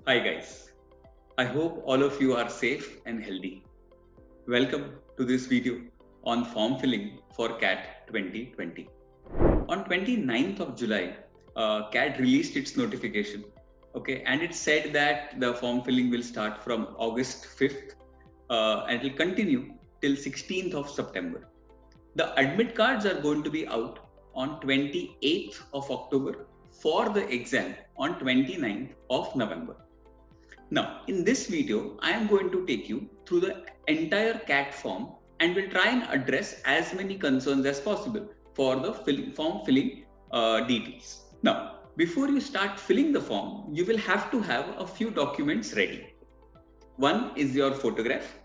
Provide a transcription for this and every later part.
Hi guys, I hope all of you are safe and healthy. Welcome to this video on form filling for CAT 2020. On 29th of July, CAT released its notification, okay, and it said that the form filling will start from August 5th and it will continue till 16th of September. The admit cards are going to be out on 28th of October for the exam on 29th of November. Now, in this video, I am going to take you through the entire CAT form and will try and address as many concerns as possible for the form filling details. Now, before you start filling the form, you will have to have a few documents ready. One is your photograph.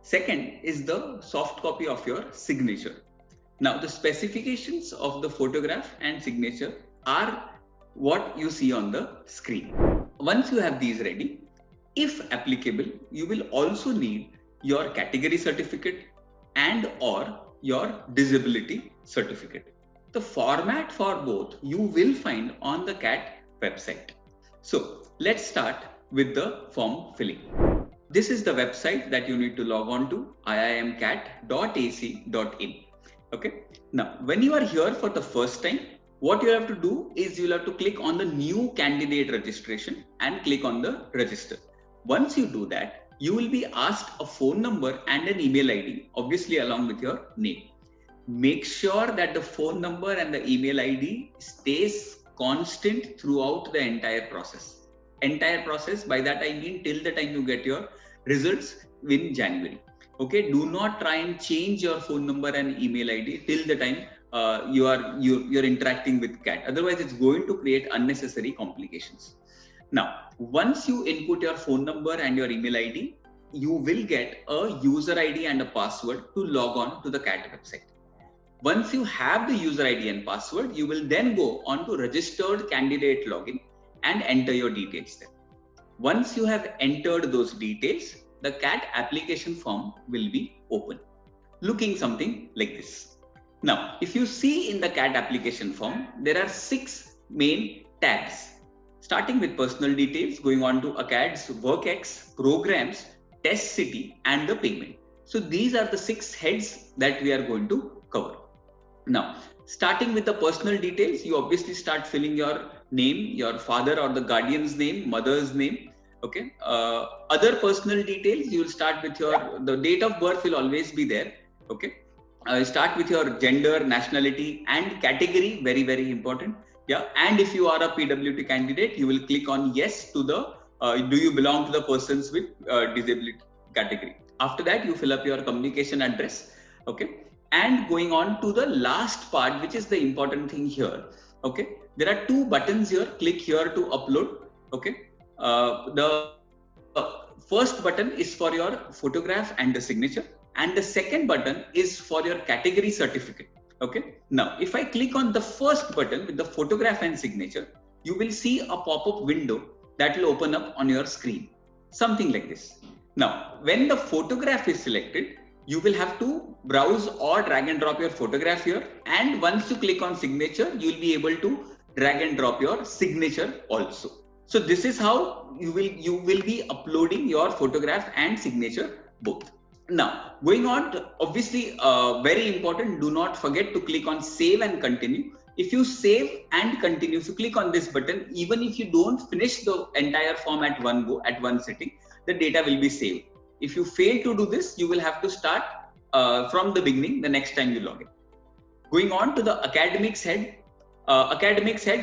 Second is the soft copy of your signature. Now, the specifications of the photograph and signature are what you see on the screen. Once you have these ready, if applicable, you will also need your category certificate and or your disability certificate. The format for both you will find on the CAT website. So let's start with the form filling. This is the website that you need to log on to, iimcat.ac.in. Okay. Now, when you are here for the first time, what you have to do is you'll have to click on the new candidate registration and click on the register. Once you do that, you will be asked a phone number and an email ID, obviously along with your name. Make sure that the phone number and the email ID stays constant throughout the entire process. Entire process, by that I mean till the time you get your results in January. Okay, do not try and change your phone number and email ID till the time you're interacting with CAT. Otherwise, it's going to create unnecessary complications. Now, once you input your phone number and your email ID, you will get a user ID and a password to log on to the CAT website. Once you have the user ID and password, you will then go on to registered candidate login and enter your details there. Once you have entered those details, the CAT application form will be open, looking something like this. Now, if you see in the CAT application form, there are 6 main tabs, starting with personal details, going on to ACADS, WorkX, programs, test city, and the payment. So these are the 6 heads that we are going to cover. Now, starting with the personal details, you obviously start filling your name, your father or the guardian's name, mother's name. Okay. Other personal details, you will start with the date of birth will always be there. Okay. Start with your gender, nationality, and category. Very, very important. Yeah. And if you are a PWT candidate, you will click on yes to the do you belong to the persons with disability category. After that, you fill up your communication address. Okay. And going on to the last part, which is the important thing here. Okay. There are 2 buttons here. Click here to upload. Okay. The first button is for your photograph and the signature. And the second button is for your category certificate. Okay. Now, if I click on the first button with the photograph and signature, you will see a pop-up window that will open up on your screen. Something like this. Now, when the photograph is selected, you will have to browse or drag and drop your photograph here. And once you click on signature, you will be able to drag and drop your signature also. So this is how you will be uploading your photograph and signature both. Now, going on to, obviously, very important, do not forget to click on save and continue. If you save and continue, if you click on this button, even if you don't finish the entire form at one go, at one sitting, the data will be saved. If you fail to do this, you will have to start from the beginning the next time you log in. Going on to the academics head.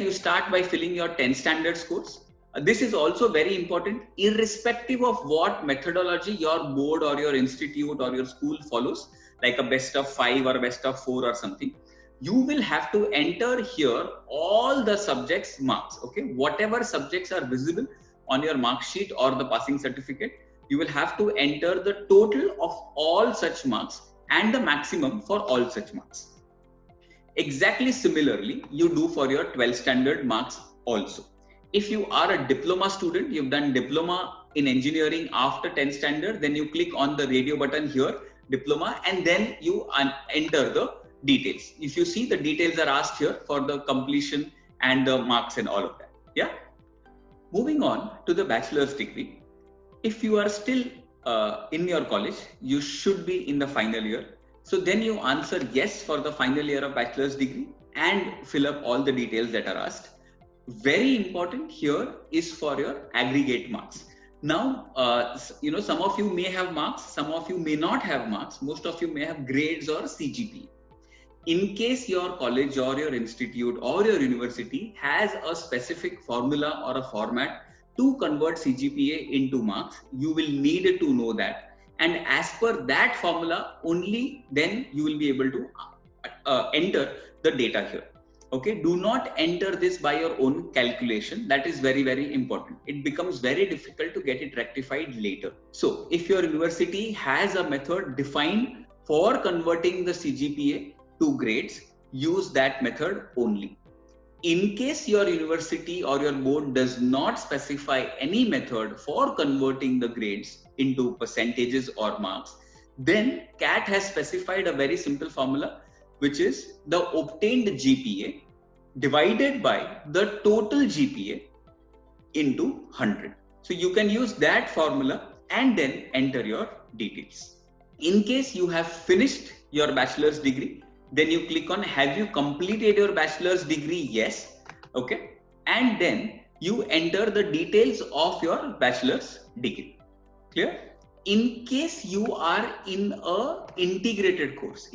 You start by filling your 10 standard scores. This is also very important, irrespective of what methodology your board or your institute or your school follows, like a best of 5 or best of 4 or something. You will have to enter here all the subjects marks. Okay, whatever subjects are visible on your mark sheet or the passing certificate, you will have to enter the total of all such marks and the maximum for all such marks. Exactly similarly, you do for your 12 standard marks also. If you are a diploma student, you've done diploma in engineering after 10 standard, then you click on the radio button here, diploma, and then you enter the details. If you see, the details are asked here for the completion and the marks and all of that. Yeah. Moving on to the bachelor's degree. If you are still in your college, you should be in the final year. So then you answer yes for the final year of bachelor's degree and fill up all the details that are asked. Very important here is for your aggregate marks. Now, some of you may have marks, some of you may not have marks, most of you may have grades or CGPA. In case your college or your institute or your university has a specific formula or a format to convert CGPA into marks, you will need to know that. And as per that formula, only then you will be able to enter the data here. Okay, do not enter this by your own calculation. That is very, very important. It becomes very difficult to get it rectified later. So if your university has a method defined for converting the CGPA to grades, use that method only. In case your university or your board does not specify any method for converting the grades into percentages or marks, then CAT has specified a very simple formula, which is the obtained GPA divided by the total GPA into 100. So you can use that formula and then enter your details. In case you have finished your bachelor's degree, then you click on have you completed your bachelor's degree? Yes. Okay. And then you enter the details of your bachelor's degree. Clear? In case you are in a integrated course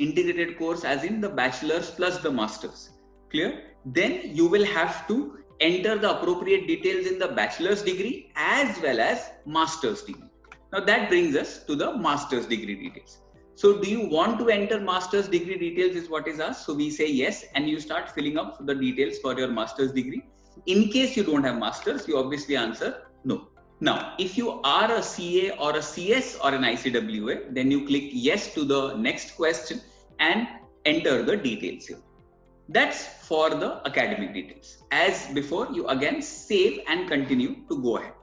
as in the bachelor's plus the master's, clear? Then you will have to enter the appropriate details in the bachelor's degree as well as master's degree. Now that brings us to the master's degree details. So do you want to enter master's degree details is what is asked. So we say yes, and you start filling up the details for your master's degree. In case you don't have master's, you obviously answer no. Now, if you are a CA or a CS or an ICWA, then you click yes to the next question and enter the details here. That's for the academic details. As before, you again save and continue to go ahead.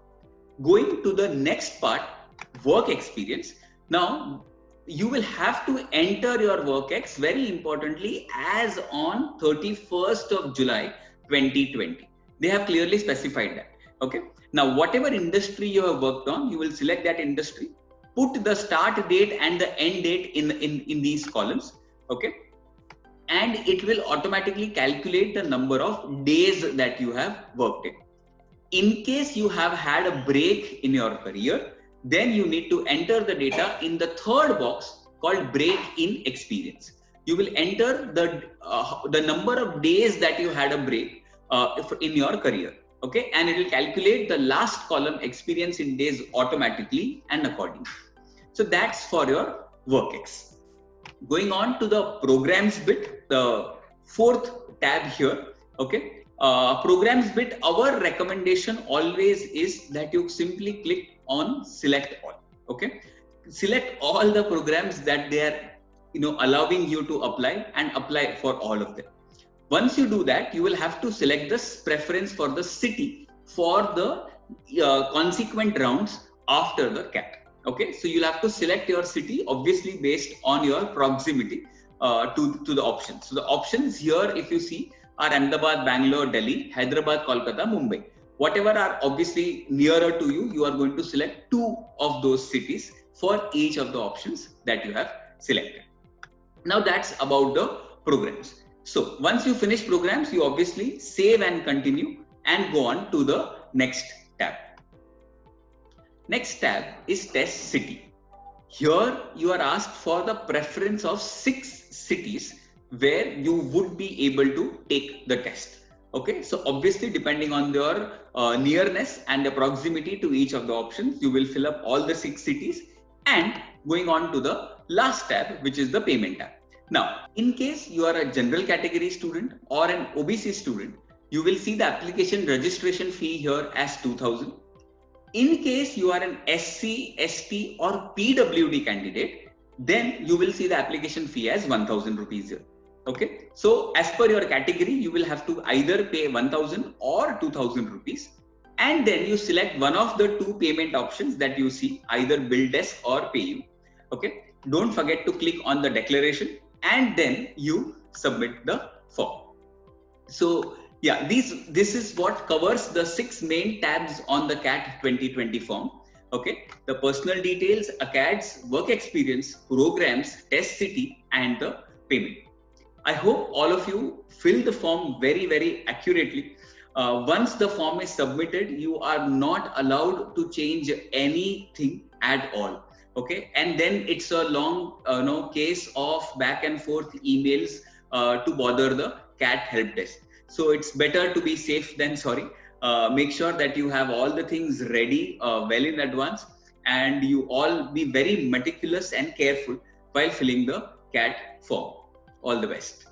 Going to the next part, work experience. Now, you will have to enter your WorkX very importantly as on 31st of July 2020. They have clearly specified that. Okay. Now, whatever industry you have worked on, you will select that industry, put the start date and the end date in these columns. Okay. And it will automatically calculate the number of days that you have worked in. In case you have had a break in your career, then you need to enter the data in the third box called break in experience. You will enter the number of days that you had a break in your career. Okay, and it will calculate the last column experience in days automatically and accordingly. So that's for your WorkX. Going on to the programs bit, the fourth tab here. Okay, programs bit, our recommendation always is that you simply click on select all. Okay, select all the programs that they are allowing you to apply and apply for all of them. Once you do that, you will have to select this preference for the city for the consequent rounds after the CAT. Okay, so you'll have to select your city obviously based on your proximity to the options. So the options here, if you see, are Ahmedabad, Bangalore, Delhi, Hyderabad, Kolkata, Mumbai. Whatever are obviously nearer to you, you are going to select 2 of those cities for each of the options that you have selected. Now that's about the programs. So once you finish programs, you obviously save and continue and go on to the next tab. Next tab is test city. Here you are asked for the preference of 6 cities where you would be able to take the test. Okay, so obviously depending on your nearness and the proximity to each of the options, you will fill up all the 6 cities and going on to the last tab, which is the payment tab. Now, in case you are a general category student or an OBC student, you will see the application registration fee here as 2,000. In case you are an SC, ST or PWD candidate, then you will see the application fee as 1,000 rupees here. Okay, so as per your category, you will have to either pay 1,000 or 2,000 rupees, and then you select one of the 2 payment options that you see, either Bill Desk or PayU. Okay, don't forget to click on the declaration and then you submit the form. So Yeah, this is what covers the 6 main tabs on the CAT 2020 form. Okay, the personal details, ACADS, work experience, programs, test city, and the payment. I hope all of you fill the form very, very accurately. Once the form is submitted, you are not allowed to change anything at all. Okay, and then it's a long case of back and forth emails to bother the CAT help desk. So it's better to be safe than sorry. Make sure that you have all the things ready well in advance, and you all be very meticulous and careful while filling the CAT form. All the best.